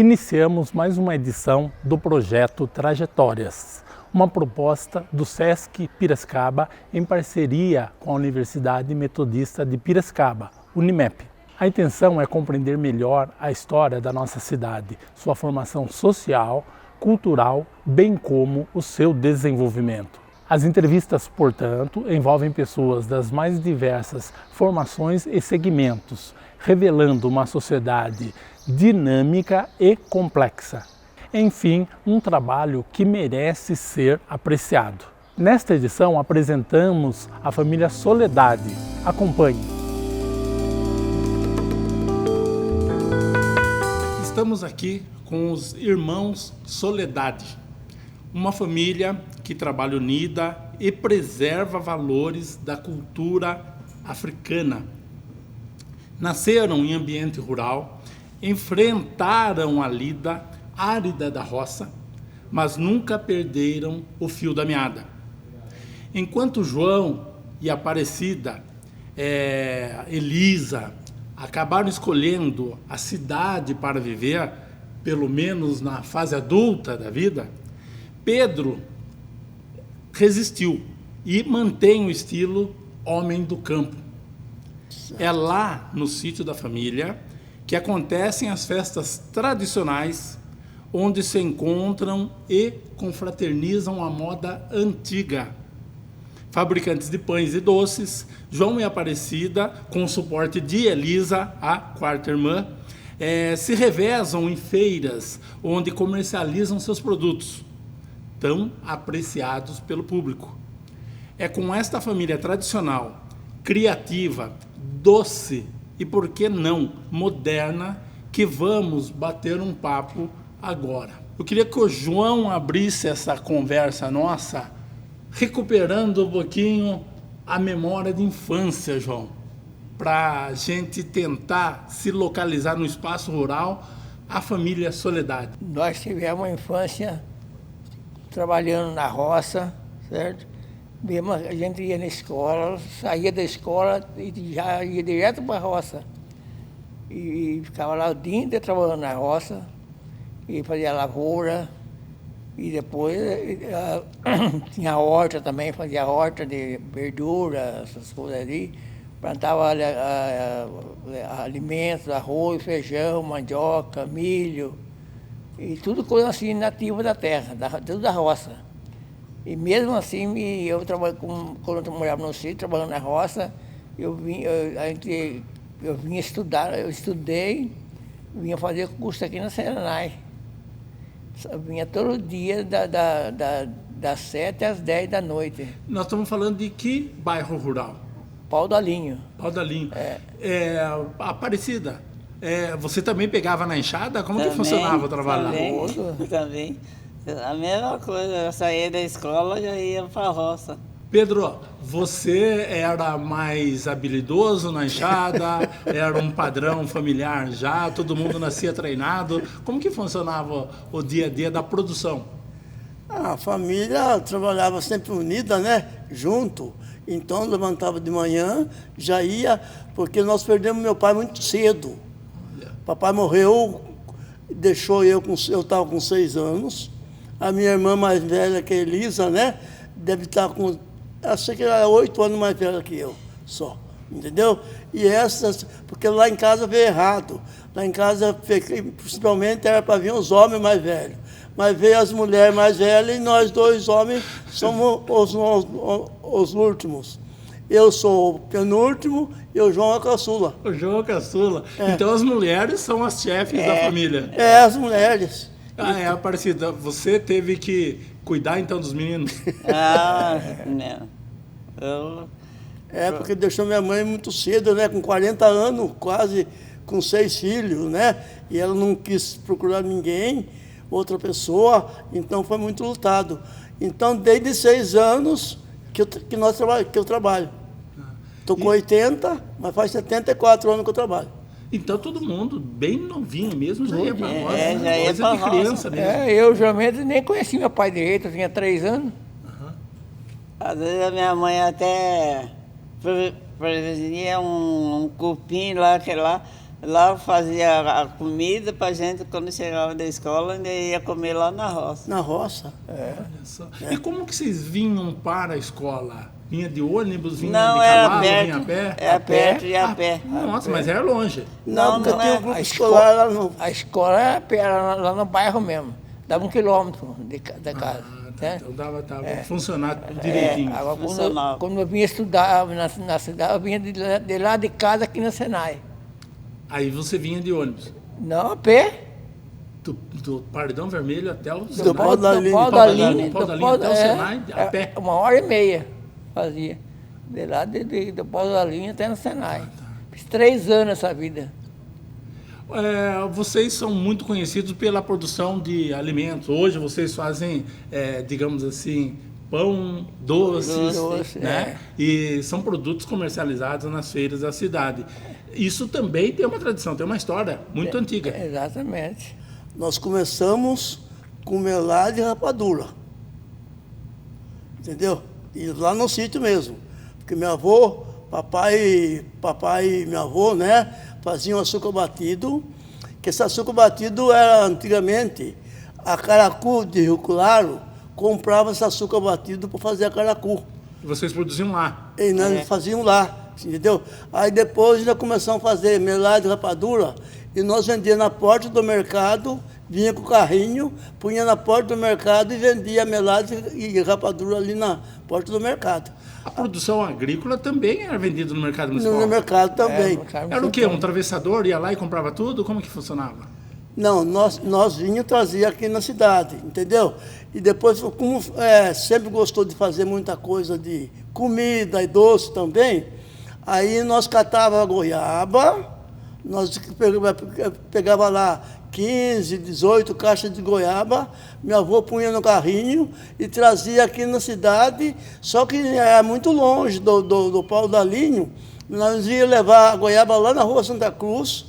Iniciamos mais uma edição do projeto Trajetórias, uma proposta do SESC Piracicaba em parceria com a Universidade Metodista de Piracicaba, Unimep. A intenção é compreender melhor a história da nossa cidade, sua formação social, cultural, bem como o seu desenvolvimento. As entrevistas, portanto, envolvem pessoas das mais diversas formações e segmentos, revelando uma sociedade dinâmica e complexa. Enfim, um trabalho que merece ser apreciado. Nesta edição apresentamos a família Soledade. Acompanhe. Estamos aqui com os irmãos Soledade, uma família que trabalha unida e preserva valores da cultura africana. Nasceram em ambiente rural, enfrentaram a lida árida da roça, mas nunca perderam o fio da meada. Enquanto João e Aparecida, Elisa, acabaram escolhendo a cidade para viver, pelo menos na fase adulta da vida, Pedro resistiu e mantém o estilo homem do campo. É lá, no sítio da família, que acontecem as festas tradicionais, onde se encontram e confraternizam a moda antiga. Fabricantes de pães e doces, João e Aparecida, com o suporte de Elisa, a quarta irmã, se revezam em feiras, onde comercializam seus produtos, tão apreciados pelo público. É com esta família tradicional, criativa, doce e, por que não, moderna, que vamos bater um papo agora. Eu queria que o João abrisse essa conversa nossa, recuperando um pouquinho a memória de infância, João, para a gente tentar se localizar no espaço rural, a família Soledade. Nós tivemos uma infância trabalhando na roça, certo? Mesmo a gente ia na escola, saía da escola e já ia direto para a roça. E ficava lá o dia inteiro trabalhando na roça, e fazia lavoura, e depois tinha a horta também, fazia horta de verdura, essas coisas ali. Plantava alimentos, arroz, feijão, mandioca, milho, e tudo coisa assim nativa da terra, tudo da roça. E mesmo assim, quando eu morava no sítio, trabalhando na roça, eu vinha estudar, eu estudei, vinha fazer curso aqui na Serenai. Eu vinha todo dia das 7 às 10 da noite. Nós estamos falando de que bairro rural? Pau do Alinho. Pau do Alinho. Aparecida, você também pegava na enxada? Como que funcionava o trabalho lá? Também. A mesma coisa, eu saía da escola e já ia para a roça. Pedro, você era mais habilidoso na enxada? Era um padrão familiar já? Todo mundo nascia treinado? Como que funcionava o dia a dia da produção? A família trabalhava sempre unida, né? Junto. Então, levantava de manhã, já ia, porque nós perdemos meu pai muito cedo. Papai morreu, deixou eu estava com 6 anos. A minha irmã mais velha, que é Elisa, né? Deve estar com, acho que ela é 8 anos mais velha que eu, só. Entendeu? E essas, porque lá em casa veio errado. Lá em casa, principalmente, era para vir os homens mais velhos. Mas veio as mulheres mais velhas e nós dois homens somos os últimos. Eu sou o penúltimo e o João é a caçula. O João é a caçula. Então as mulheres são as chefes da família. As mulheres. Aparecida, você teve que cuidar então dos meninos? Não. Porque deixou minha mãe muito cedo, né? Com 40 anos, quase com 6 filhos, né? E ela não quis procurar ninguém, outra pessoa, então foi muito lutado. Então, desde 6 anos que eu trabalho. Estou com 80, mas faz 74 anos que eu trabalho. Então todo mundo, bem novinho mesmo, já ia para a roça. Já ia para a roça. Criança mesmo. Eu geralmente nem conheci meu pai direito, eu tinha 3 anos. Às vezes a minha mãe até produzia um cupim lá, que lá, Lá fazia a comida para a gente, quando chegava da escola, ainda ia comer lá na roça. Na roça. Olha só. E como que vocês vinham para a escola? Vinha de ônibus, vinha Não, de era cavalo, perto. vinha a pé? Era perto e a pé. Nossa, mas era longe. Não, porque não tinha é. um grupo A escolar lá no... A escola era lá no bairro mesmo. Dava 1 quilômetro da casa. né? Então dava funcionar tudo direitinho. Agora, Funcionava. quando eu vinha estudar na cidade, eu vinha de lá de casa aqui na Senai. Aí você vinha de ônibus. Não, a pé. Do Pardão Vermelho até o Do Senai. Pau da Linha. Pau Do da Pau Linha. da do Linha Pau até o Senai, a pé. 1h30 fazia. De lá do Pau da Linha até no Senai. Fiz 3 anos essa vida. Vocês são muito conhecidos pela produção de alimentos. Hoje vocês fazem, digamos assim, pão, doces, Doce, né? E são produtos comercializados nas feiras da cidade. Isso também tem uma tradição, tem uma história muito antiga. Exatamente. Nós começamos com melada e rapadura. Entendeu? E lá no sítio mesmo. Porque meu avô, papai e meu avô, né, faziam açúcar batido. Que esse açúcar batido era antigamente a Caracu de Rio Claro comprava esse açúcar batido para fazer a Caracu. E vocês produziam lá. E nós faziam lá, entendeu? Aí depois nós começamos a fazer melada e rapadura e nós vendíamos na porta do mercado, vinha com o carrinho, punha na porta do mercado e vendia melada e rapadura ali na porta do mercado. A produção agrícola também era vendida no mercado municipal. No mercado também. Era o quê? Um travessador ia lá e comprava tudo? Como que funcionava? Não, nós vinhamos e trazia aqui na cidade, entendeu? E depois, como sempre gostou de fazer muita coisa de comida e doce também, aí nós catava a goiaba, nós pegava lá 15, 18 caixas de goiaba, meu avô punha no carrinho e trazia aqui na cidade, só que é muito longe do Pau da Linha, nós ia levar a goiaba lá na rua Santa Cruz,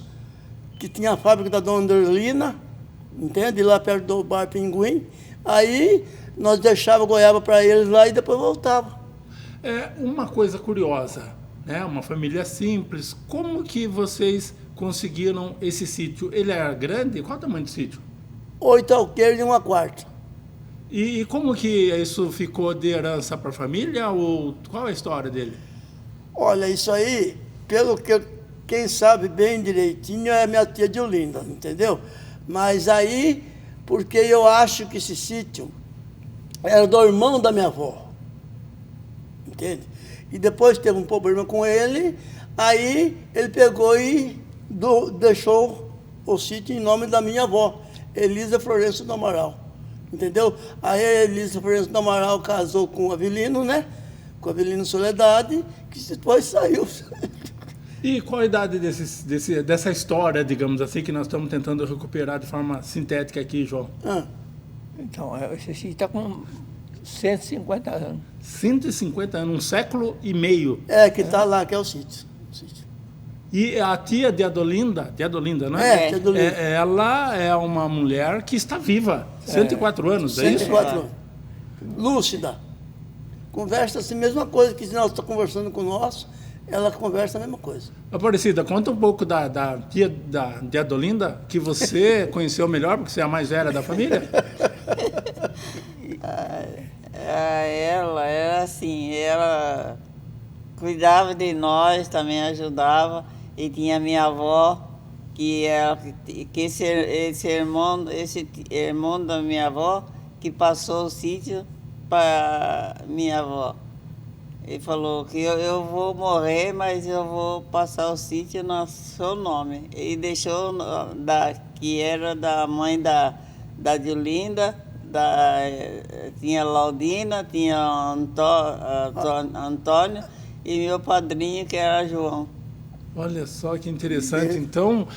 que tinha a fábrica da Dona Anderlina, entende? Lá perto do Bar Pinguim. Aí nós deixávamos goiaba para eles lá e depois voltava. Uma coisa curiosa, né? Uma família simples. Como que vocês conseguiram esse sítio? Ele era grande? Qual o tamanho do sítio? 8 alqueires e 1/4. E como que isso ficou de herança para a família? Ou qual é a história dele? Olha, isso aí, pelo que quem sabe bem direitinho é minha tia Diolinda, entendeu? Mas aí, porque eu acho que esse sítio era do irmão da minha avó, entende? E depois teve um problema com ele, aí ele pegou e deixou o sítio em nome da minha avó, Elisa Florencio do Amaral, entendeu? Aí a Elisa Florencio do Amaral casou com o Avelino, né? Com o Avelino Soledade, que depois saiu. E qual a idade dessa história, digamos assim, que nós estamos tentando recuperar de forma sintética aqui, João? Então, esse sítio está com 150 anos. 150 anos, 1,5 séculos. Que está lá, que é o sítio. E a tia de Adolinda, não é? Tia Adolinda. Ela é uma mulher que está viva, 104 anos, é isso? 104 anos. Lúcida. Conversa assim, mesma coisa que nós estamos conversando com nós, ela conversa a mesma coisa. Aparecida, conta um pouco da tia de Adolinda, que você conheceu melhor, porque você é a mais velha da família. Ela era assim, ela cuidava de nós, também ajudava. E tinha minha avó, que esse irmão da minha avó, que passou o sítio para minha avó. Ele falou que eu vou morrer, mas eu vou passar o sítio no seu nome. E deixou, que era da mãe da Diolinda, tinha Laudina, tinha Antônio e meu padrinho, que era João. Olha só que interessante. Então,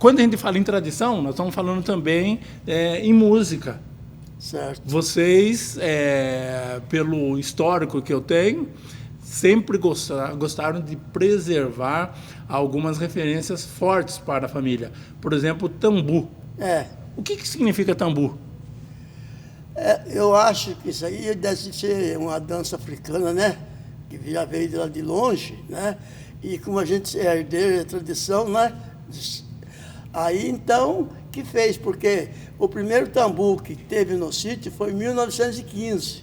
quando a gente fala em tradição, nós estamos falando também em música. Certo. Vocês, pelo histórico que eu tenho, sempre gostaram de preservar algumas referências fortes para a família. Por exemplo, tambu. O que significa tambu? Eu acho que isso aí deve ser uma dança africana, né? Que já veio de lá de longe, né? E como a gente é herdeiro, é tradição, né? Aí, então, que fez? Porque o primeiro tambu que teve no sítio foi em 1915.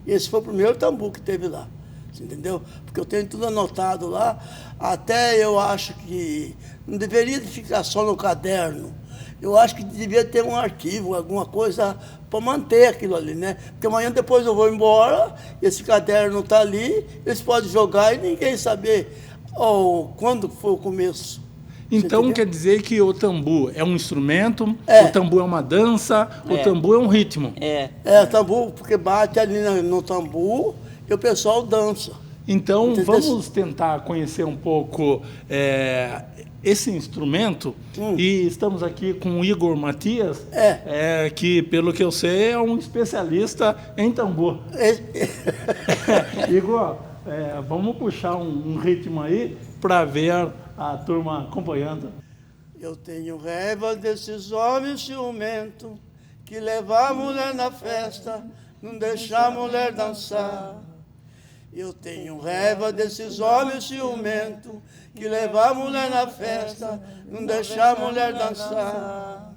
Esse foi o primeiro tambu que teve lá. Você entendeu? Porque eu tenho tudo anotado lá. Até eu acho que não deveria ficar só no caderno. Eu acho que devia ter um arquivo, alguma coisa para manter aquilo ali, né? Porque amanhã depois eu vou embora, esse caderno está ali, eles podem jogar e ninguém saber quando foi o começo. Então quer dizer que o tambu é um instrumento, o tambu é uma dança, o tambu é um ritmo. É, tambu, porque bate ali no tambu e o pessoal dança. Então vamos tentar conhecer um pouco esse instrumento. E estamos aqui com o Igor Matias, que pelo que eu sei é um especialista em tambu. Igor, vamos puxar um ritmo aí para ver a turma acompanhando. Eu tenho raiva desses homens ciumentos que levam a mulher na festa, não deixam a mulher dançar. Eu tenho raiva desses homens ciumentos que levam a mulher na festa, não deixam a mulher dançar.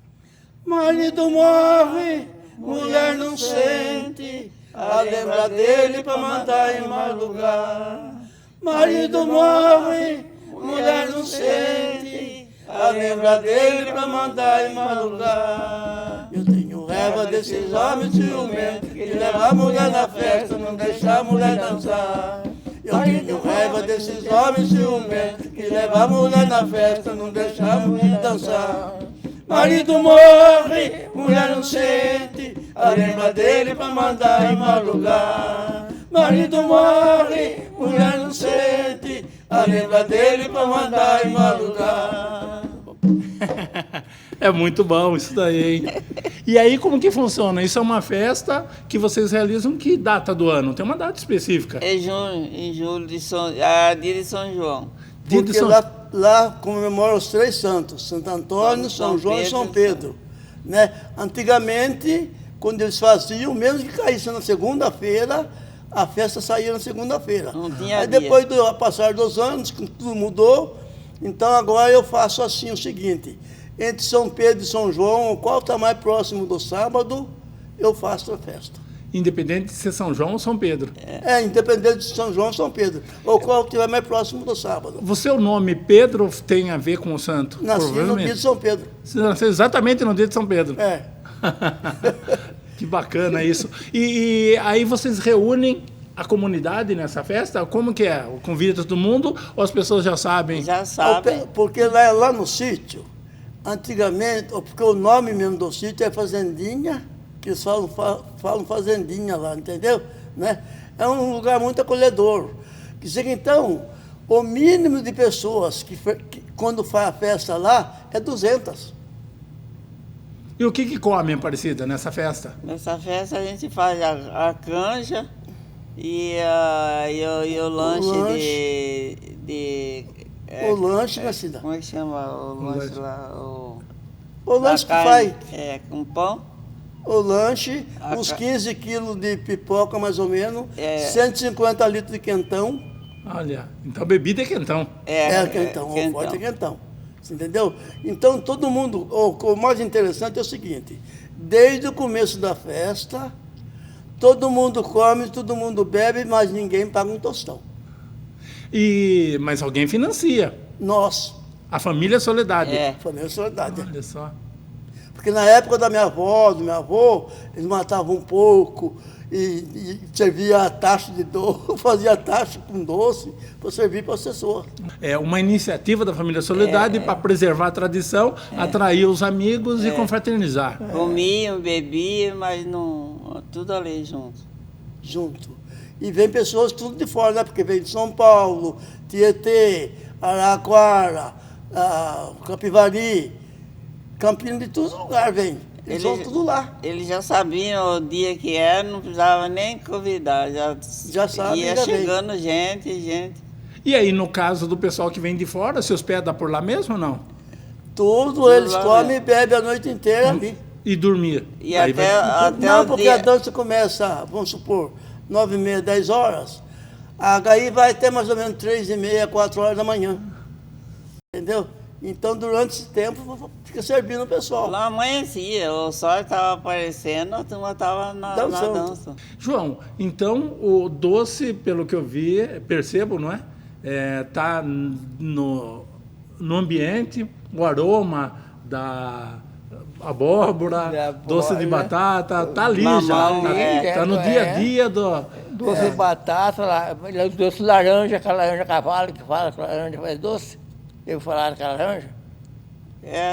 Marido morre, mulher não sente, a lembra dele para mandar em mais lugar. Marido morre, mulher não sente, a lembra dele para mandar em mais lugar. Eu tenho raiva desses homens ciumentos que levam a mulher na festa, não deixam a mulher dançar. Eu tenho raiva desses homens ciumentos que levam a mulher na festa, não deixam a mulher dançar. Marido morre, mulher não sente, a lembra dele para mandar em mais lugar. Marido morre, mulher não sente, a lembra dele para mandar em mais lugar. É muito bom isso daí, hein? E aí como que funciona? Isso é uma festa que vocês realizam que data do ano? Tem uma data específica? É junho, em julho, dia de São João. Porque lá comemora os três santos, Santo Antônio, São João e São Pedro. Né? Antigamente, quando eles faziam, mesmo que caísse na segunda-feira, a festa saía na segunda-feira. Não tinha Aí dia. depois do passar dos anos, que tudo mudou, então agora eu faço assim o seguinte, entre São Pedro e São João, qual está mais próximo do sábado, eu faço a festa. Independente de ser São João ou São Pedro. Independente de São João ou São Pedro, ou qual estiver mais próximo do sábado. O seu nome Pedro tem a ver com o santo? Nasci no dia de São Pedro. Você nasceu exatamente no dia de São Pedro. É. Que bacana isso. E aí vocês reúnem a comunidade nessa festa? Como que é? Convida todo mundo ou as pessoas já sabem? Já sabem. Porque lá no sítio, antigamente, porque o nome mesmo do sítio é Fazendinha, que eles falam Fazendinha lá, entendeu? Né? É um lugar muito acolhedor. Quer dizer que, então, o mínimo de pessoas que quando faz a festa lá é 200. E o que comem, Aparecida, nessa festa? Nessa festa a gente faz a canja e o lanche de o lanche, né, Cida? como é que chama o lanche lá? O lanche que carne, faz. Com pão. O lanche, uns 15 quilos de pipoca, mais ou menos, 150 litros de quentão. Olha, então a bebida é quentão. Quentão, o forte é quentão. Você entendeu? Então, todo mundo... O mais interessante é o seguinte, desde o começo da festa, todo mundo come, todo mundo bebe, mas ninguém paga um tostão. Mas alguém financia. Nós. A família Soledade. Família Soledade. Olha só. Porque na época da minha avó, do meu avô, eles matavam um porco e servia a taxa de doce, fazia taxa com doce para servir para as pessoas. É uma iniciativa da família Soledade para preservar a tradição, atrair os amigos e confraternizar. Comiam, bebiam, mas não, tudo ali junto. E vem pessoas tudo de fora, né? Porque vem de São Paulo, Tietê, Araraquara, Capivari, Campinas, de todos os lugares vem. Eles vão tudo lá. Eles já sabiam o dia que era, não precisava nem convidar. Já sabem. Ia chegando gente. E aí, no caso do pessoal que vem de fora, se hospeda por lá mesmo ou não? Tudo eles comem e bebem a noite inteira ali. E dormir? E Não, porque a dança começa, vamos supor, 9h30, 10 horas. Aí vai até mais ou menos 3h30, 4 horas da manhã. Entendeu? Então, durante esse tempo, fica servindo o pessoal. Lá amanhecia, o sol estava aparecendo, a turma estava na dança. João, então o doce, pelo que eu vi, percebo, não é? Tá no ambiente, o aroma da abóbora, doce de batata, tá ali mamão, já. Tá no dia a dia do... Doce de batata, doce de laranja, aquela laranja cavalo que fala que laranja faz doce. Eu falar daquela laranja?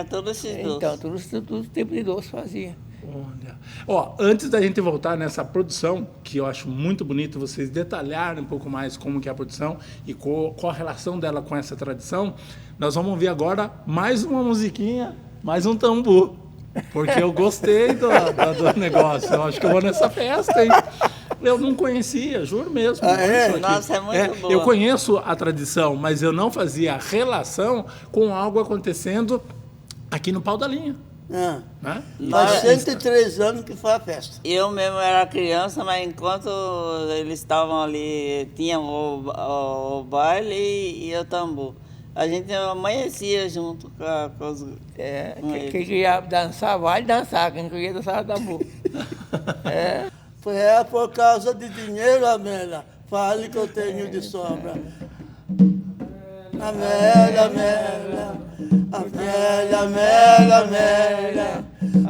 Todos esses Então, doces. todo tipo de doce fazia. Olha. Ó, antes da gente voltar nessa produção, que eu acho muito bonito vocês detalharem um pouco mais como que é a produção e qual a relação dela com essa tradição, nós vamos ouvir agora mais uma musiquinha, mais um tambu. Porque eu gostei do negócio. Eu acho que eu vou nessa festa, hein? Eu não conhecia, juro mesmo. Nossa, é muito boa. Eu conheço a tradição, mas eu não fazia relação com algo acontecendo aqui no Pau da Linha. Né? Faz 103 anos que foi a festa. Eu mesmo era criança, mas enquanto eles estavam ali, tinha o baile e o tambu. A gente amanhecia junto com os... Quem queria dançar, vai dançar. Quem queria dançar, tambu. Foi por causa de dinheiro, Amélia. Fale que eu tenho de sobra. Amélia, Amélia, Amélia, Amélia, Amélia.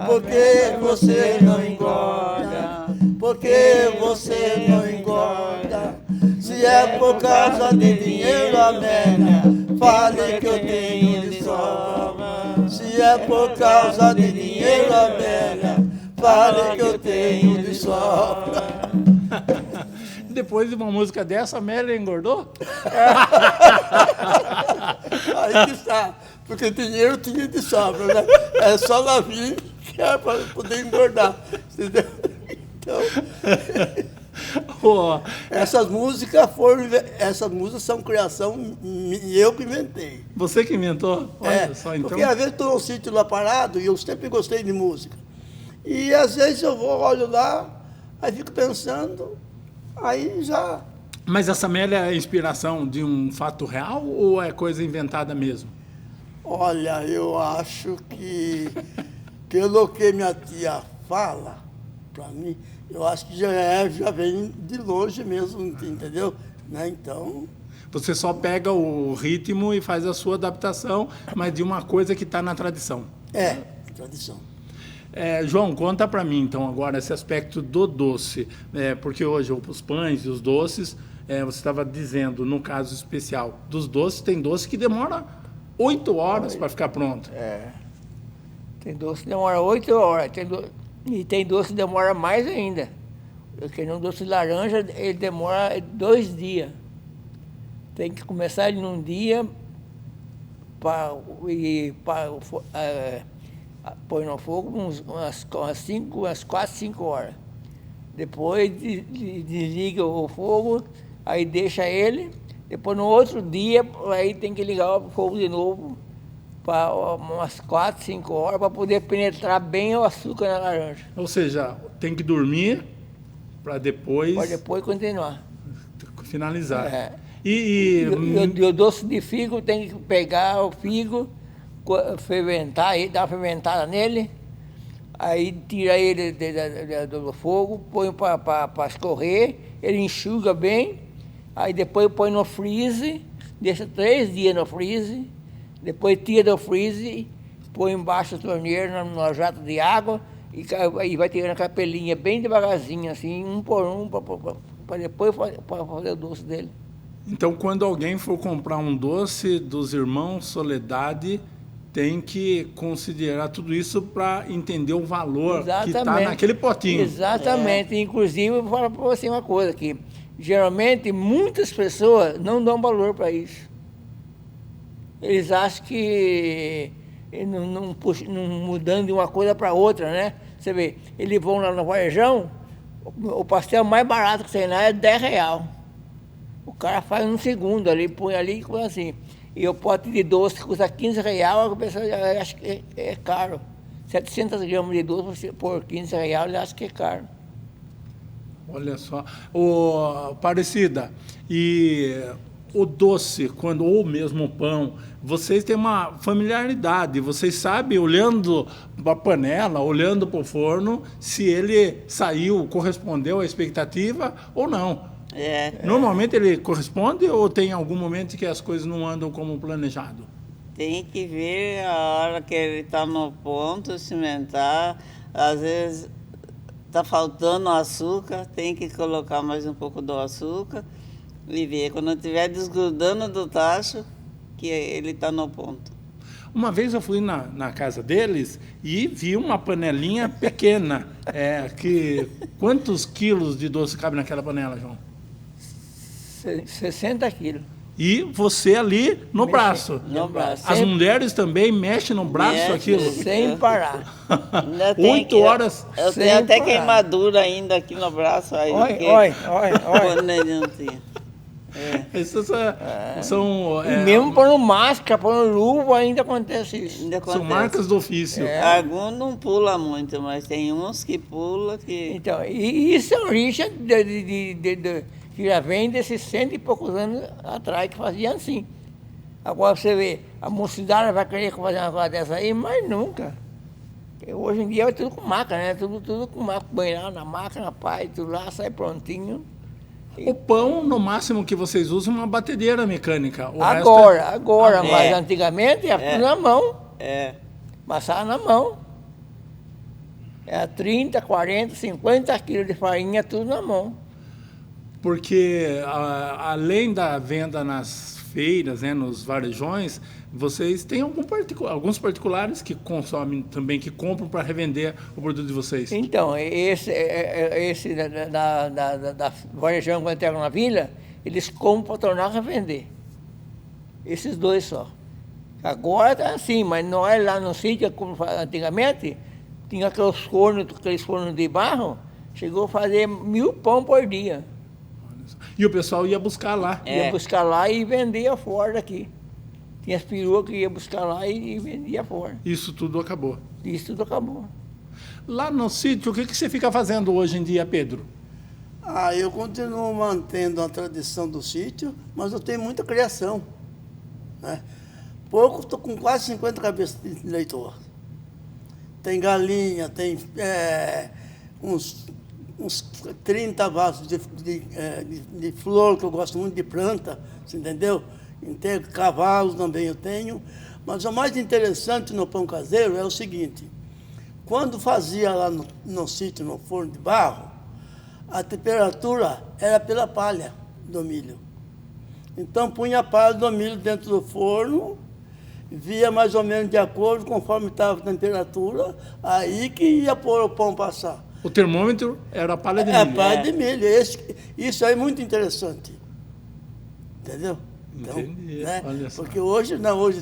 Por que você não engorda? Por que você não engorda? Se é por causa de dinheiro, Amélia, fale que eu tenho de sobra. Se é por causa de dinheiro, Amélia, fale que eu tenho de sobra. Depois de uma música dessa, a Amélia engordou? Aí que está, porque dinheiro tinha de sobra, né? É só lá vir que é para poder engordar, entendeu? Então, essas músicas são criação eu que inventei. Você que inventou? Olha só, então. Porque às vezes estou num sítio lá parado e eu sempre gostei de música. E às vezes eu vou, olho lá, aí fico pensando, aí já... Mas essa Amélia é inspiração de um fato real ou é coisa inventada mesmo? Olha, eu acho que, pelo que minha tia fala para mim, eu acho que já vem de longe mesmo, entendeu? Né? Então... Você só pega o ritmo e faz a sua adaptação, mas de uma coisa que está na tradição. Tradição. João, conta para mim, então, agora, esse aspecto do doce. Porque hoje os pães e os doces, você estava dizendo, no caso especial dos doces, tem doce que demora 8 horas para ficar pronto. Tem doce que demora 8 horas. E tem doce que demora mais ainda. Porque no doce de laranja, ele demora 2 dias. Tem que começar ele num dia põe no fogo umas 4, 5 horas. Depois desliga o fogo, aí deixa ele. Depois no outro dia, aí tem que ligar o fogo de novo para umas 4, 5 horas para poder penetrar bem o açúcar na laranja. Ou seja, tem que dormir para depois... Para depois continuar. Finalizar. E o doce de figo tem que pegar o figo, fermentar, dar uma fermentada nele, aí tira ele do fogo, põe para escorrer, ele enxuga bem, aí depois põe no freezer, deixa 3 dias no freezer, depois tira do freezer, põe embaixo da torneira, no jato de água, e vai tirando a capelinha bem devagarzinho, assim, um por um, para depois fazer o doce dele. Então, quando alguém for comprar um doce dos irmãos Soledade, tem que considerar tudo isso para entender o valor que está naquele potinho. Exatamente. Inclusive, eu vou falar para você uma coisa, que geralmente muitas pessoas não dão valor para isso. Eles acham que não mudando de uma coisa para outra, né? Você vê, eles vão lá no varejão, o pastel mais barato que tem lá é R$10. O cara faz um segundo ali, põe ali e coisa assim. E o pote de doce que custa R$15, a pessoa acha que é caro. 700 gramas de doce por R$15, ele acha que é caro. Olha só. Parecida, e o doce, ou mesmo o pão, vocês têm uma familiaridade, vocês sabem, olhando para a panela, olhando para o forno, se ele saiu, correspondeu à expectativa ou não. Normalmente ele corresponde ou tem algum momento que as coisas não andam como planejado? Tem que ver a hora que ele está no ponto, cimentar. Às vezes está faltando açúcar, tem que colocar mais um pouco do açúcar e ver. Quando estiver desgrudando do tacho, que ele está no ponto. Uma vez eu fui na casa deles e vi uma panelinha pequena. Quantos quilos de doce cabe naquela panela, João? 60 quilos. E você ali no braço. No braço. As mulheres também mexem no braço Mexe, aquilo. Sem parar. 8 horas. Eu Sem tenho até parar. queimadura ainda aqui no braço. Aí, Olha. quando ele não tinha. Essas são, E mesmo pondo máscara, pondo luva, ainda acontece isso. Ainda são acontece. marcas do ofício. Alguns não pula muito, mas tem uns que pula que... Então, e isso é origem que já vem desses 100 e poucos anos atrás, que faziam assim. Agora você vê, a mocidade vai querer fazer uma coisa dessa aí, mas nunca. Porque hoje em dia é tudo com máquina, né? Tudo com máquina, banhar na máquina, pai, tudo lá, sai prontinho. O pão, no máximo que vocês usam, é uma batedeira mecânica. O resto Agora, mas antigamente era tudo na mão. Amassava na mão. Era 30, 40, 50 quilos de farinha, tudo na mão. Porque, além da venda nas feiras, né, nos varejões, vocês têm alguns particulares que consomem também, que compram para revender o produto de vocês. Então, esse da varejão, quando entregam na vila, eles compram para tornar a revender. Esses dois só. Agora está assim, mas não é lá no sítio, como antigamente, tinha aqueles fornos de barro, chegou a fazer 1000 pão por dia. E o pessoal ia buscar lá. Ia buscar lá e vendia fora daqui. Tinha as peruas que ia buscar lá e vendia fora. Isso tudo acabou. Isso tudo acabou. Lá no sítio, o que você fica fazendo hoje em dia, Pedro? Eu continuo mantendo a tradição do sítio, mas eu tenho muita criação. Né? Estou com quase 50 cabeças de leitor. Tem galinha, tem uns 30 vasos de flor, que eu gosto muito de planta, você entendeu? Tenho cavalos também eu tenho. Mas o mais interessante no pão caseiro é o seguinte: quando fazia lá no sítio, no forno de barro, a temperatura era pela palha do milho. Então punha a palha do milho dentro do forno, via mais ou menos de acordo, conforme estava a temperatura, aí que ia pôr o pão passar. O termômetro era a palha de milho. É a palha de milho. Isso aí é muito interessante. Entendeu? Então, Entendi. né? Olha só. Porque hoje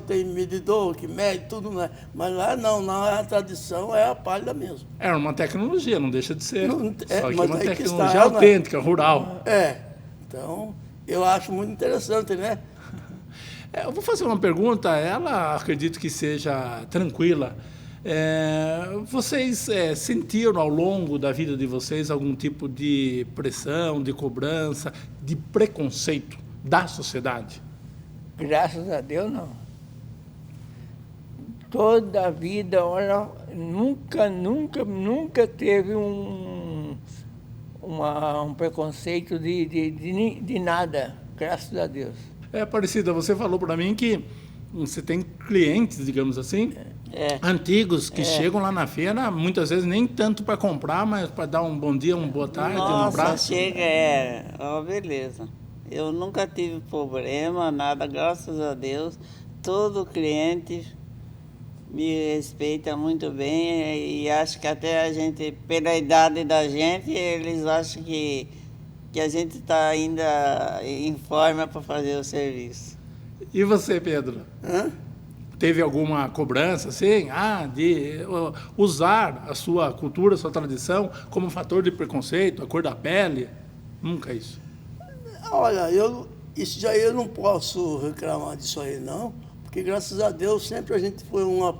tem medidor que mede tudo, né? Mas lá não, a tradição é a palha mesmo. Era uma tecnologia, não deixa de ser. Não, Só que mas uma aí que tecnologia está, autêntica, rural. Então, eu acho muito interessante, né? Eu vou fazer uma pergunta, ela acredito que seja tranquila. Vocês sentiram ao longo da vida de vocês algum tipo de pressão, de cobrança, de preconceito da sociedade? Graças a Deus, não. Toda a vida, olha, nunca teve um preconceito de nada, graças a Deus. Aparecida, você falou para mim que você tem clientes, digamos assim, antigos que chegam lá na feira, muitas vezes nem tanto para comprar, mas para dar um bom dia, uma boa tarde, um abraço. Chega, beleza. Eu nunca tive problema, nada, graças a Deus. Todo cliente me respeita muito bem e acho que até a gente, pela idade da gente, eles acham que a gente está ainda em forma para fazer o serviço. E você, Pedro? Teve alguma cobrança, assim, de usar a sua cultura, a sua tradição como fator de preconceito, a cor da pele? Nunca isso. Olha, isso já eu não posso reclamar disso aí, não, porque graças a Deus sempre a gente foi uma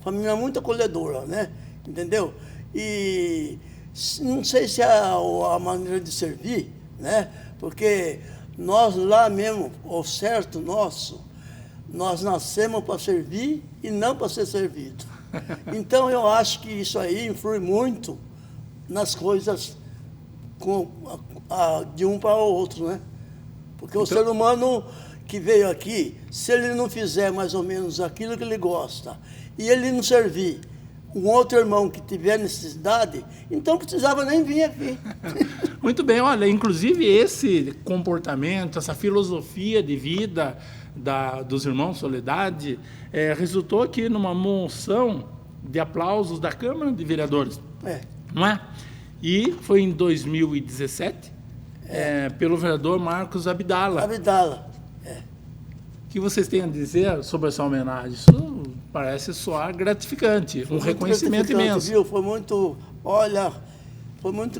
família muito acolhedora, né? Entendeu? E Não sei se é a maneira de servir, né? Porque nós lá mesmo, o certo nosso, nós nascemos para servir e não para ser servido. Então eu acho que isso aí influi muito nas coisas de um para o outro, né? Porque o ser humano que veio aqui, se ele não fizer mais ou menos aquilo que ele gosta, e ele não servir um outro irmão que tiver necessidade, então não precisava nem vir aqui. Muito bem, olha, inclusive esse comportamento, essa filosofia de vida dos irmãos Soledade resultou aqui numa moção de aplausos da Câmara de Vereadores, não é? E foi em 2017, pelo vereador Marcos Abdala. O que vocês têm a dizer sobre essa homenagem? Isso parece soar gratificante, um reconhecimento imenso. Viu? Foi muito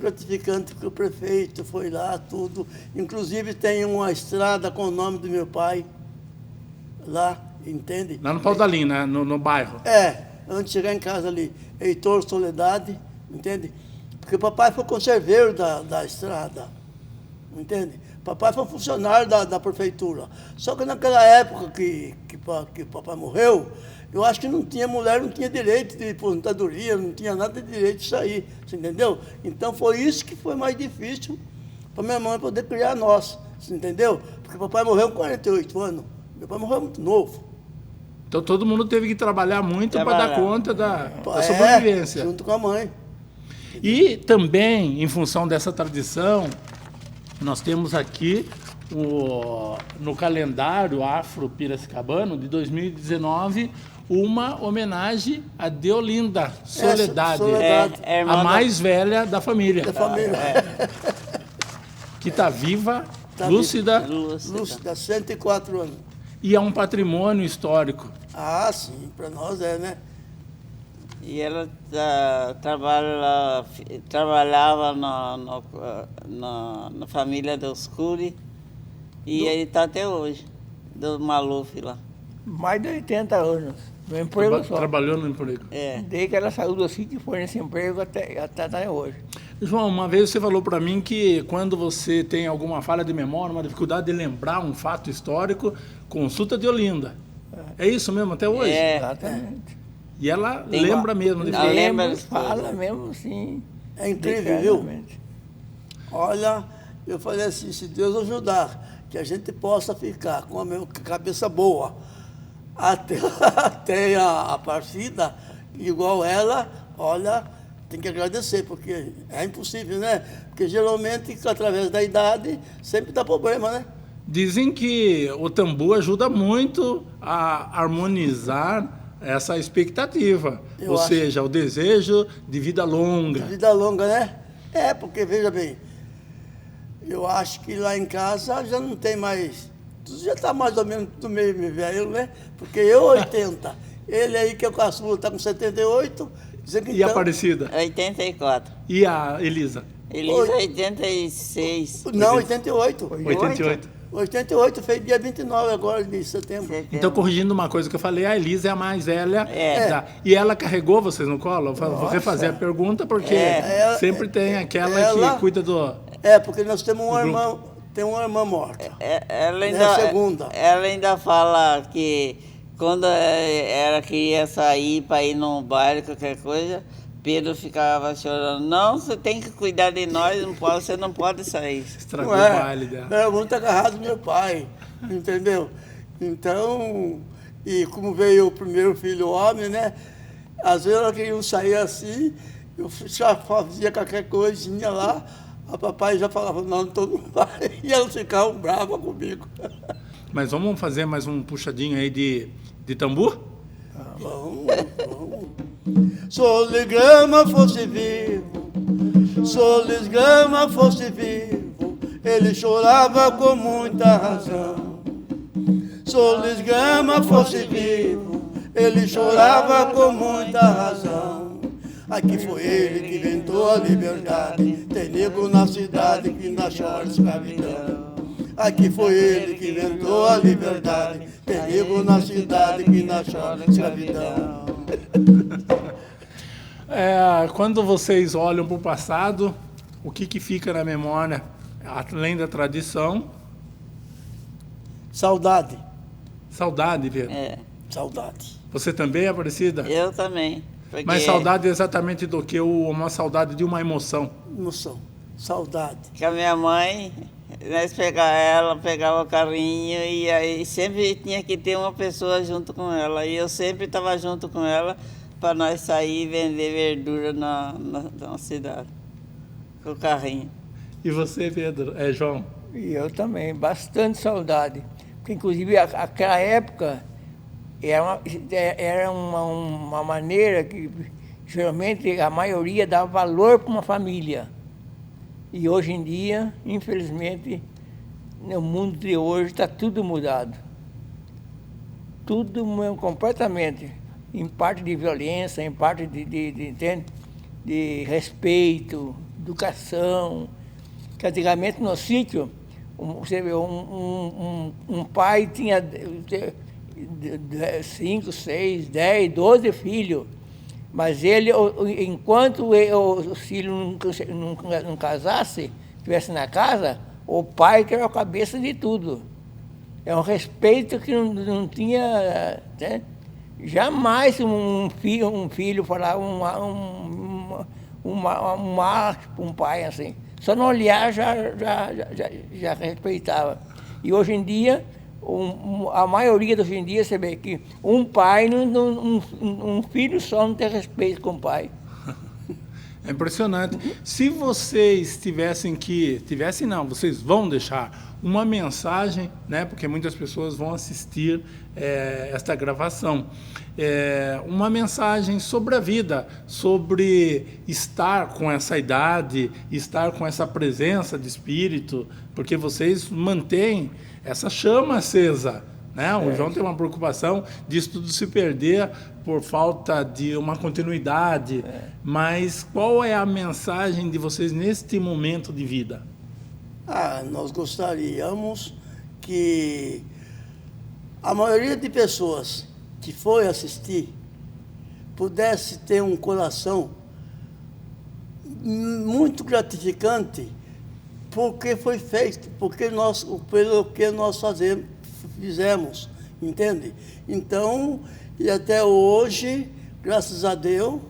gratificante que o prefeito foi lá, tudo. Inclusive tem uma estrada com o nome do meu pai lá, entende? Lá no Pau da Linha, no bairro. Antes de chegar em casa ali, Heitor Soledade, entende? Porque o papai foi conserveiro da estrada, entende? Papai foi funcionário da prefeitura. Só que naquela época que o papai morreu, eu acho que não tinha mulher, não tinha direito de aposentadoria, não tinha nada de direito de sair, você entendeu? Então foi isso que foi mais difícil para minha mãe poder criar nós, você entendeu? Porque o papai morreu com 48 anos, meu pai morreu muito novo. Então todo mundo teve que trabalhar muito para dar conta da sobrevivência. Junto com a mãe. E também, em função dessa tradição, nós temos aqui no calendário afro-piracicabano de 2019 uma homenagem a Deolinda Soledade, a mais velha da família. Que está viva, lúcida, 104 anos. E é um patrimônio histórico. Ah, sim, para nós né? E ela trabalhava na família dos Cury e ele está até hoje, do Maluf lá. Mais de 80 anos, no emprego só. Trabalhou no emprego. Desde que ela saiu do sítio e foi nesse emprego até hoje. João, uma vez você falou para mim que quando você tem alguma falha de memória, uma dificuldade de lembrar um fato histórico, consulta Deolinda. É isso mesmo até hoje? Exatamente. E ela lembra mesmo. Ela lembra, fala mesmo, sim. É incrível, viu? Olha, eu falei assim, se Deus ajudar, que a gente possa ficar com a cabeça boa até a partida, igual ela, olha, tem que agradecer, porque é impossível, né? Porque geralmente, através da idade, sempre dá problema, né? Dizem que o tambu ajuda muito a harmonizar essa expectativa, ou seja, o desejo de vida longa. De vida longa, né? Porque, veja bem, eu acho que lá em casa já não tem mais, já está mais ou menos do meio velho, né? Porque eu 80, ele aí que é o caçula está com 78. E então, a Aparecida? 84. E a Elisa? Elisa 86. Não, 88. 88, fez dia 29 agora de setembro. Então, corrigindo uma coisa que eu falei, a Elisa é a mais velha. E ela carregou vocês no colo? Vou refazer a pergunta, porque sempre tem aquela que cuida do... porque nós temos uma irmã, tem uma irmã morta. Ela ainda fala que quando ela queria sair para ir num baile, qualquer coisa, Pedro ficava chorando. Não, você tem que cuidar de nós, você não pode sair. Estragou o baile dela. Era muito agarrado ao meu pai, entendeu? Então, e como veio o primeiro filho homem, né? Às vezes ela queria sair assim, eu já fazia qualquer coisinha lá, a papai já falava, não não vai. E ela ficava brava comigo. Mas vamos fazer mais um puxadinho aí de tambor? Vamos. Soligrama fosse vivo, Soligrama fosse vivo, ele chorava com muita razão. Soligrama fosse vivo, ele chorava com muita razão. Aqui foi ele que inventou a liberdade, tem negro na cidade que ainda chora escravidão. Aqui foi ele que inventou a liberdade, tem negro na cidade que ainda chora escravidão. Quando vocês olham para o passado, o que fica na memória, além da tradição? Saudade. Saudade, Pedro. Saudade. Você também, Aparecida? Eu também. Porque Mas saudade exatamente do que uma saudade de uma emoção. Emoção. Saudade. que a minha mãe, nós pegava o carrinho e aí sempre tinha que ter uma pessoa junto com ela. E eu sempre estava junto com ela para nós sair e vender verdura na cidade, com o carrinho. E você, Pedro? João? E eu também, bastante saudade. Porque, inclusive, aquela época era uma maneira que, geralmente, a maioria dava valor para uma família. E hoje em dia, infelizmente, no mundo de hoje está tudo mudado. Tudo completamente. Em parte de violência, em parte de respeito, educação. Que antigamente no sítio, você vê, um pai tinha 5, 6, 10, 12 filhos. Mas ele, enquanto os filhos não casassem, estivessem na casa, o pai que era a cabeça de tudo. É um respeito que não tinha... Né? Jamais um filho falar um macho para um pai assim. Só no olhar já respeitava. E hoje em dia, a maioria de hoje em dia, você vê que um pai, um filho só não tem respeito com o pai. É impressionante. Se vocês vocês vão deixar uma mensagem, né, porque muitas pessoas vão assistir esta gravação, uma mensagem sobre a vida, sobre estar com essa idade, estar com essa presença de espírito, porque vocês mantêm essa chama acesa, né? O João tem uma preocupação disso tudo se perder por falta de uma continuidade, mas qual é a mensagem de vocês neste momento de vida? Nós gostaríamos que a maioria de pessoas que foi assistir pudesse ter um coração muito gratificante porque foi feito, pelo que nós fizemos, entende? Então, e até hoje, graças a Deus,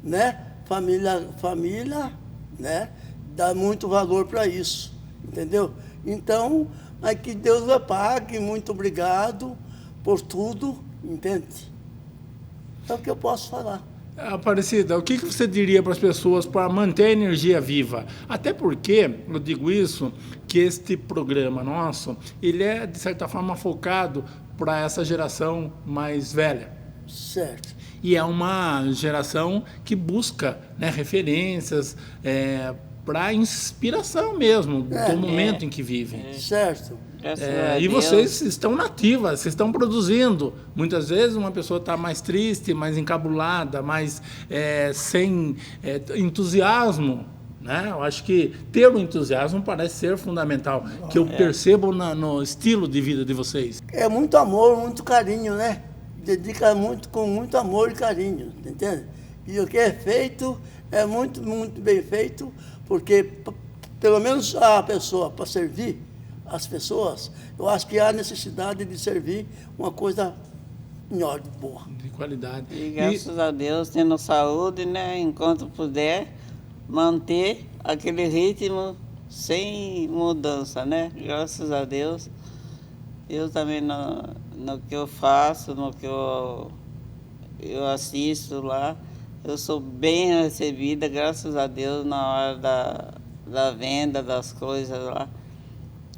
né, família, né, dá muito valor para isso, entendeu? Então, que Deus a pague, muito obrigado por tudo, entende? É o que eu posso falar. Aparecida, o que você diria para as pessoas para manter a energia viva? Até porque, eu digo isso, que este programa nosso, ele é, de certa forma, focado para essa geração mais velha. Certo. E é uma geração que busca, né, referências para inspiração mesmo do momento em que vivem. Certo. E vocês estão nativas, vocês estão produzindo. Muitas vezes uma pessoa está mais triste, mais encabulada, mais sem entusiasmo. Né? Eu acho que ter o entusiasmo parece ser fundamental, que eu percebo no estilo de vida de vocês. É muito amor, muito carinho, né? Dedica muito, com muito amor e carinho, entende? E o que é feito é muito, muito bem feito, porque pelo menos a pessoa, para servir as pessoas, eu acho que há necessidade de servir uma coisa melhor, boa. De qualidade. E graças a Deus, tendo saúde, né, enquanto puder, manter aquele ritmo sem mudança, né? Graças a Deus. Eu também, no que eu faço, no que eu assisto lá, eu sou bem recebida, graças a Deus, na hora da venda das coisas lá.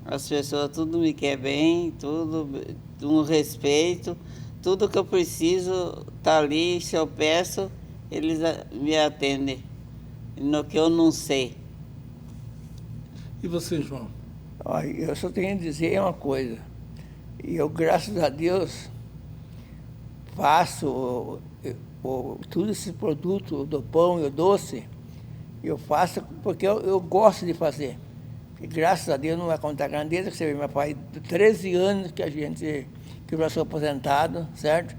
As pessoas tudo me quer bem, tudo um respeito, tudo que eu preciso tá ali, se eu peço, eles me atendem, no que eu não sei. E você, João? Eu só tenho a dizer uma coisa. Eu, graças a Deus, faço tudo esse produto do pão e o doce, eu faço porque eu gosto de fazer. E graças a Deus não vai contar grandeza, que você vê, meu pai, 13 anos que eu já sou aposentado, certo?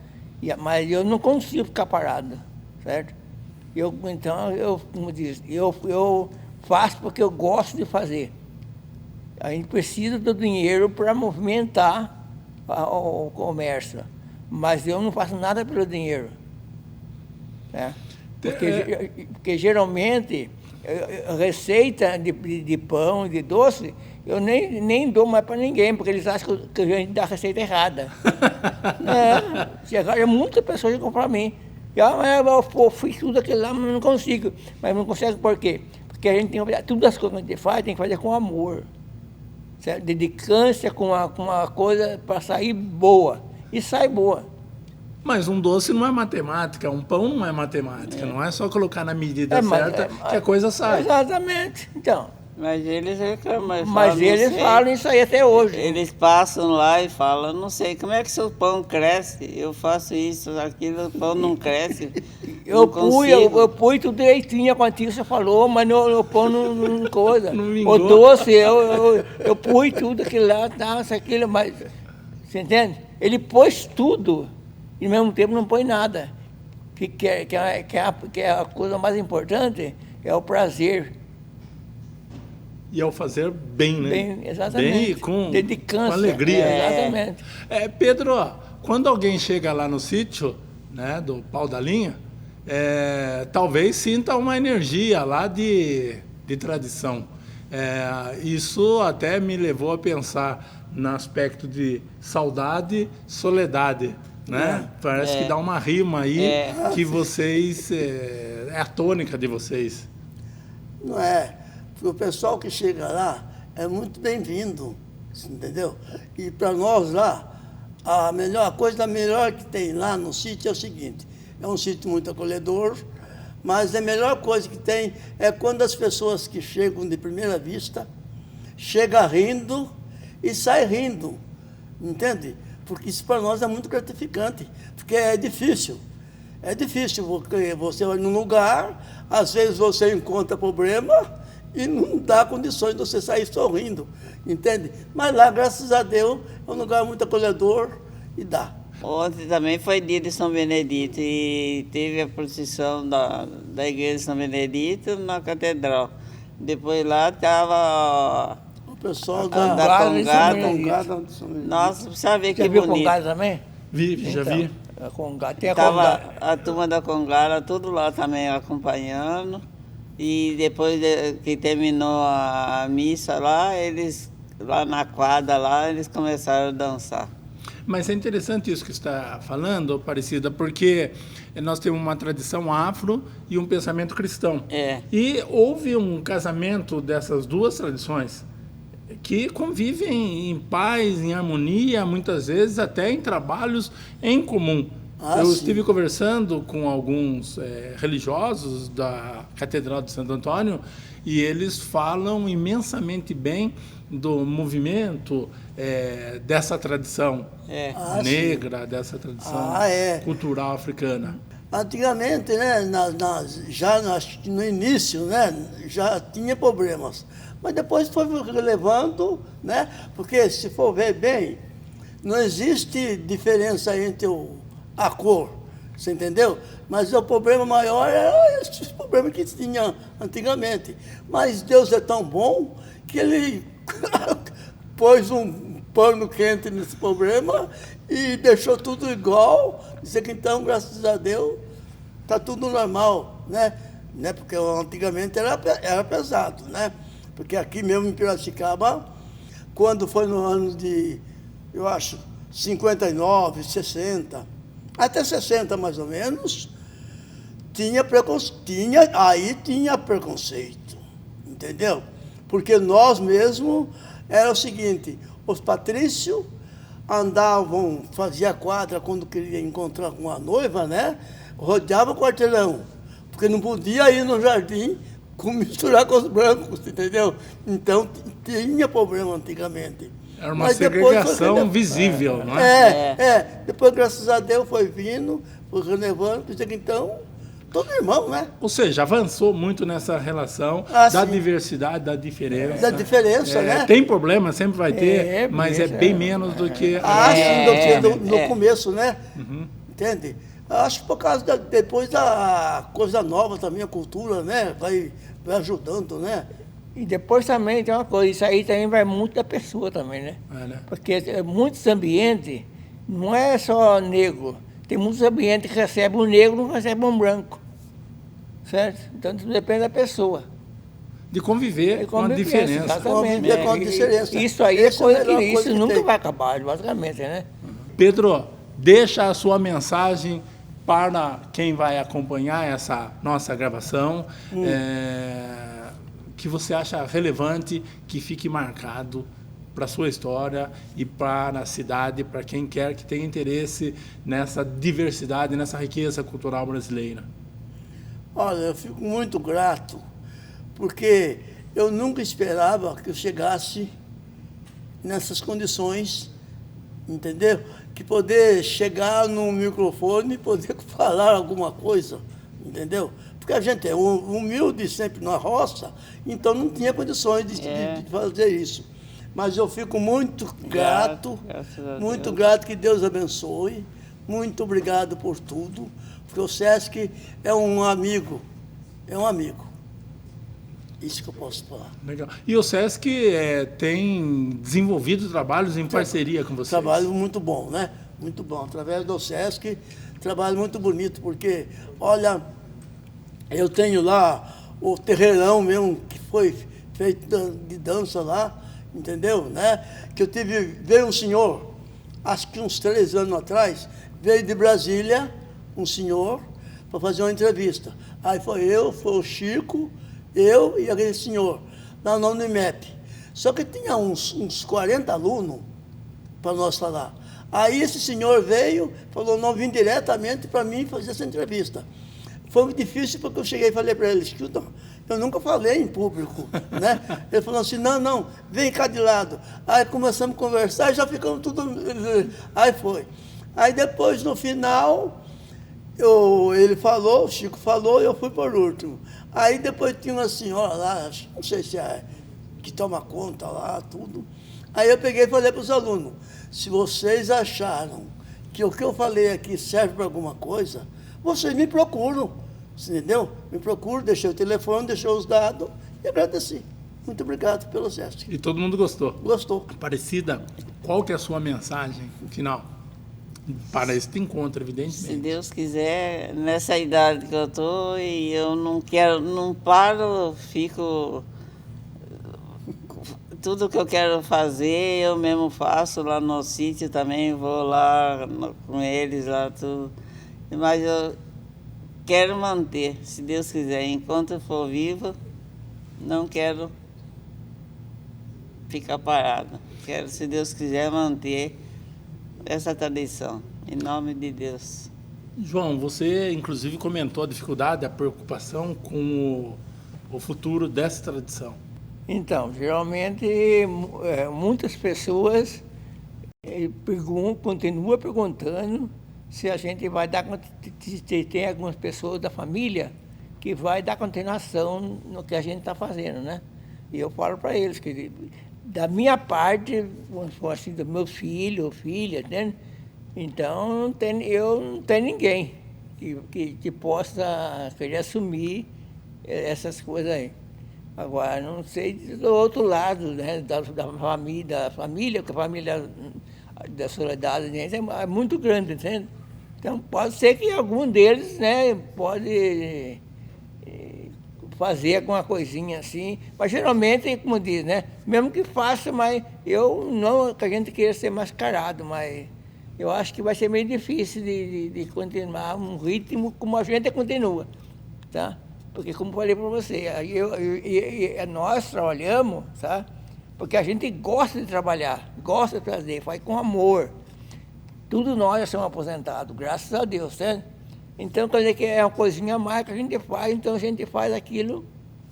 Mas eu não consigo ficar parado, certo? Então, como diz, eu faço porque eu gosto de fazer. A gente precisa do dinheiro para movimentar o comércio, mas eu não faço nada pelo dinheiro. Né? Porque geralmente, receita de pão, de doce, eu nem dou mais para ninguém, porque eles acham que a gente dá a receita errada. Chegaram muitas pessoas a comprar para mim. Eu fiz tudo aquilo lá, mas não consigo. Mas não consegue por quê? Porque a gente tem que tudo as coisas que a gente faz, tem que fazer com amor. Certo? Dedicância com uma coisa para sair boa. E sai boa. Mas um doce não é matemática, um pão não é matemática, não é só colocar na medida certa que a coisa sai. Exatamente. Então. Mas eles reclamam. Mas eles falam isso aí até hoje. Eles passam lá e falam, não sei, como é que seu pão cresce? Eu faço isso, aquilo, o pão não cresce. Eu pus tudo direitinho, a quantia você falou, mas o pão não coisa. O doce, eu pus tudo aquilo lá, aquilo, mas... Você entende? Ele pôs tudo e ao mesmo tempo não põe nada. Que é a coisa mais importante, é o prazer. E ao fazer bem, né? Bem, exatamente. Bem com dedicância. Com alegria. Exatamente. Pedro, quando alguém chega lá no sítio, né, do Pau da Linha, talvez sinta uma energia lá de tradição. Isso até me levou a pensar no aspecto de saudade, soledade. Né? Parece que dá uma rima aí que vocês... é a tônica de vocês. Não é? Porque o pessoal que chega lá é muito bem-vindo, entendeu? E para nós lá, a coisa melhor que tem lá no sítio é o seguinte, é um sítio muito acolhedor, mas a melhor coisa que tem é quando as pessoas que chegam de primeira vista, chegam rindo e saem rindo, entende? Porque isso para nós é muito gratificante, porque é difícil, porque você vai num lugar, às vezes você encontra problema, e não dá condições de você sair sorrindo, entende? Mas lá, graças a Deus, é um lugar muito acolhedor e dá. Ontem também foi dia de São Benedito e teve a procissão da igreja de São Benedito na catedral. Depois lá estava o pessoal da Congada. Nossa, sabe que bonito. Já viu Congada também? Já vi. A Congada. Tem Tava a turma da Congada, tudo lá também acompanhando. E depois que terminou a missa lá, eles, lá na quadra, lá, eles começaram a dançar. Mas é interessante isso que você está falando, Aparecida, porque nós temos uma tradição afro e um pensamento cristão. E houve um casamento dessas duas tradições que convivem em paz, em harmonia, muitas vezes até em trabalhos em comum. Eu estive conversando com alguns religiosos da Catedral de Santo Antônio e eles falam imensamente bem do movimento dessa tradição negra, dessa tradição cultural africana. Antigamente, né, no início, né, já tinha problemas, mas depois foi relevando, né, porque se for ver bem, não existe diferença entre a cor, você entendeu? Mas o problema maior era esse problema que tinha antigamente. Mas Deus é tão bom que Ele pôs um pano quente nesse problema e deixou tudo igual. Dizer que então, graças a Deus, está tudo normal, né? Porque antigamente era pesado, né? Porque aqui mesmo em Piracicaba, quando foi no ano de, eu acho, 59, 60, até 60 mais ou menos, tinha preconceito, entendeu? Porque nós mesmos, era o seguinte, os patrícios andavam, faziam quadra quando queria encontrar com a noiva, né? Rodeava o quarteirão, porque não podia ir no jardim misturar com os brancos, entendeu? Então, tinha problema antigamente. Era uma segregação visível, não é? Depois, graças a Deus, foi vindo, foi relevando, então, todo irmão, né? Ou seja, avançou muito nessa relação da diversidade, da diferença. Da diferença, né? Tem problema, sempre vai ter, mas é bem menos do que... sim, do que no começo, né? Uhum. Entende? Acho que por causa depois da coisa nova também, a cultura, né? Vai ajudando, né? E depois também tem uma coisa, isso aí também vai muito da pessoa também, né? Né? Porque muitos ambientes, não é só negro, tem muitos ambientes que recebem um negro e não recebem um branco. Certo? Então tudo depende da pessoa. De conviver com a diferença. Exatamente. Conviver com a diferença. Isso aí é coisa que coisa isso que nunca tem. vai acabar, basicamente, né? Pedro, deixa a sua mensagem para quem vai acompanhar essa nossa gravação, que você acha relevante, que fique marcado para a sua história e para a cidade, para quem quer que tenha interesse nessa diversidade, nessa riqueza cultural brasileira. Olha, eu fico muito grato, porque eu nunca esperava que eu chegasse nessas condições, entendeu? Que poder chegar no microfone e poder falar alguma coisa, entendeu? Porque a gente é humilde sempre na roça, então não tinha condições de fazer isso. Mas eu fico muito grato, muito grato, que Deus abençoe. Muito obrigado por tudo, porque o Sesc é um amigo, Isso que eu posso falar. Legal. E o Sesc tem desenvolvido trabalhos em parceria com vocês? Trabalho muito bom, né? Muito bom. Através do Sesc, trabalho muito bonito, porque, olha, eu tenho lá o terreirão mesmo, que foi feito de dança lá, entendeu? Né? Que veio um senhor, acho que uns 3 anos atrás, veio de Brasília, um senhor, para fazer uma entrevista. Aí foi o Chico, eu e aquele senhor, lá no IMEP. Só que tinha uns 40 alunos para nós falar. Aí esse senhor veio, falou, não, vim diretamente para mim fazer essa entrevista. Foi muito difícil, porque eu cheguei e falei para ele, escuta, eu nunca falei em público, né? Ele falou assim, não, vem cá de lado. Aí começamos a conversar e já ficamos tudo... Aí foi. Aí depois, no final, ele falou, o Chico falou, e eu fui por último. Aí depois tinha uma senhora lá, não sei se é que toma conta lá, tudo. Aí eu peguei e falei para os alunos, se vocês acharam que o que eu falei aqui serve para alguma coisa, vocês me procuram, entendeu? Me procuram, deixei o telefone, deixei os dados e agradeci. Muito obrigado pelo Sesc. E todo mundo gostou? Gostou. Aparecida, qual que é a sua mensagem final para este encontro, Se evidentemente? Deus quiser, nessa idade que eu estou, e eu não paro, fico... Tudo que eu quero fazer, eu mesmo faço lá no sítio também, vou lá com eles, lá tudo. Mas eu quero manter, se Deus quiser, enquanto eu for viva, não quero ficar parada. Quero, se Deus quiser, manter essa tradição, em nome de Deus. João, você inclusive comentou a dificuldade, a preocupação com o futuro dessa tradição. Então, geralmente, muitas pessoas continuam perguntando se a gente vai dar, se tem algumas pessoas da família que vai dar continuação no que a gente está fazendo, né? E eu falo para eles que, da minha parte, assim, dos meus filhos ou filhas, né? Então, eu não tenho ninguém que possa querer assumir essas coisas aí. Agora, não sei do outro lado, né, da família, porque a família da Soledade é muito grande, entende? Então, pode ser que algum deles, né, pode fazer alguma coisinha assim, mas geralmente, como diz, né, mesmo que faça, mas eu não que a gente queira ser mascarado, mas eu acho que vai ser meio difícil de continuar um ritmo como a gente continua, tá? Porque, como falei para você, nós trabalhamos, sabe? Porque a gente gosta de trabalhar, gosta de fazer, faz com amor. Tudo nós já somos aposentados, graças a Deus, certo? Então, quer dizer que é uma coisinha a mais que a gente faz, então a gente faz aquilo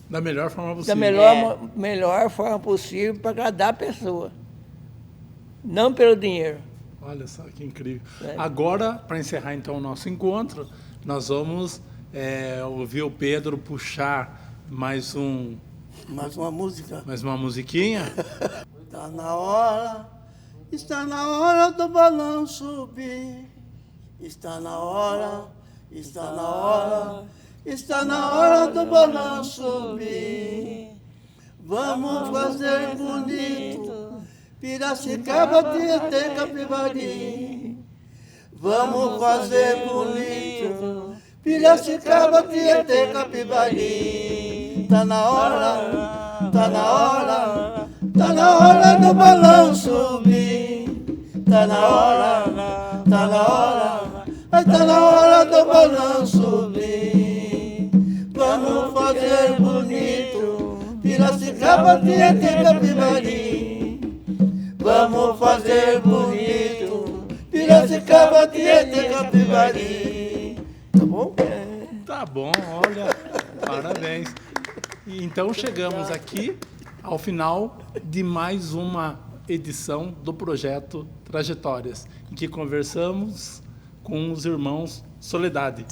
Da melhor forma possível. da melhor forma possível para agradar a pessoa. Não pelo dinheiro. Olha só que incrível. Agora, para encerrar então o nosso encontro, nós vamos ouvir o Pedro puxar mais uma música. mais uma musiquinha. Está na hora do balão subir Está na hora, está na hora, está na hora do balão subir. Vamos fazer bonito, Piracicaba, Tietê, Capivari. Vamos fazer bonito, Piracicaba, Tietê, Capivari. Tá na hora, tá na hora, tá na hora do balão subir. Tá na hora, tá na hora, tá na hora do balão subir. Vamos fazer bonito, Piracicaba, Tietê, Capivari. Vamos fazer bonito, Piracicaba, Tietê, Capivari. Tá bom? Tá bom, olha, parabéns. E então chegamos aqui ao final de mais uma edição do projeto Trajetórias, em que conversamos com os irmãos Soledade.